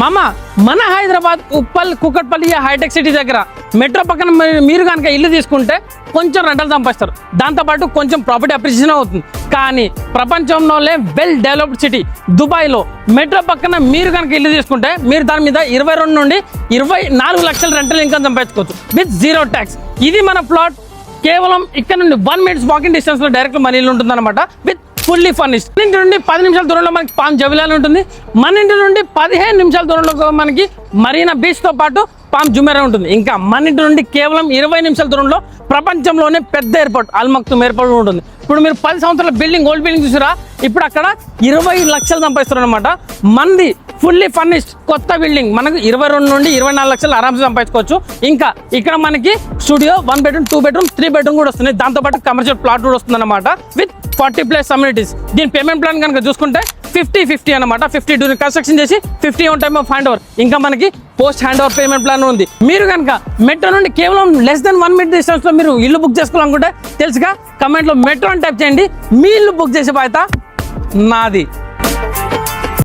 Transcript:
మామ మన Hyderabad Uppal Kukatpally hitech city దగ్గర మెట్రో పక్కన మీరు కనుక ఇల్లు తీసుకుంటే కొంచెం రెంటలు సంపాదిస్తారు, దాంతోపాటు కొంచెం ప్రాపర్టీ అప్రిసియేషన్ అవుతుంది. కానీ ప్రపంచంలోనే వెల్ డెవలప్డ్ సిటీ దుబాయ్లో మెట్రో పక్కన మీరు కనుక ఇల్లు తీసుకుంటే మీరు దాని మీద 22 నుండి 24 లక్షల రెంటల్ ఇన్కమ్ సంపాదించుకోవచ్చు విత్ జీరో ట్యాక్స్. ఇది మన ప్లాట్ కేవలం ఇక్కడ నుండి 1 minute వాకింగ్ డిస్టెన్స్ లో డైరెక్ట్ మన ఇల్లు ఉంటుంది అనమాట విత్ ఫుల్లీ ఫర్నిష్డ్. మన ఇంటి నుండి 10 నిమిషాల దూరంలో మనకి పామ్ జవిలాల్ ఉంటుంది. మన ఇంటి నుండి 15 నిమిషాల దూరంలో మనకి మరీనా బీచ్ తో పాటు పామ్ జుమేరా ఉంటుంది. ఇంకా మన ఇంటి నుండి కేవలం 20 నిమిషాల దూరంలో ప్రపంచంలోనే పెద్ద ఎయిర్పోర్ట్ అల్ మక్తుమ్ ఎయిర్పోర్ట్ ఉంటుంది. ఇప్పుడు మీరు 10 సంవత్సరాల బిల్డింగ్ ఓల్డ్ బిల్డింగ్ చూసారా, ఇప్పుడు అక్కడ 20 లక్షలు సంపాదిస్తారు అనమాట. మంది ఫుల్లీ ఫర్నిష్డ్ కొత్త బిల్డింగ్ మనకు 22 నుండి 24 లక్షలు ఆరామ్స్ సంపాదించుకోవచ్చు. ఇంకా ఇక్కడ మనకి స్టూడియో 1 bedroom 2 bedroom 3 bedroom కూడా వస్తుంది. దాంతోపాటు కమర్షియల్ ప్లాట్ కూడా వస్తుంది అనమాట విత్ 40+ అమ్యూనిటీస్. దీని పేమెంట్ ప్లాన్ కనుక చూసుకుంటే 50-50 అనమాట. 50 డ్యూరింగ్ కన్స్ట్రక్షన్ చేసి 50 on time of hand over. ఇంకా మనకి post hand over payment plan ఉంది. మీరు కనుక మెట్రో నుండి కేవలం లెస్ దెన్ 1 minute డిస్టెన్స్ లో మీరు ఇల్లు బుక్ చేసుకోవాలనుకుంటే తెలుసుగా, కమెంట్ లో మెట్రో అని టైప్ చేయండి. మీ ఇల్లు బుక్ చేసే బాధ్యత నాది.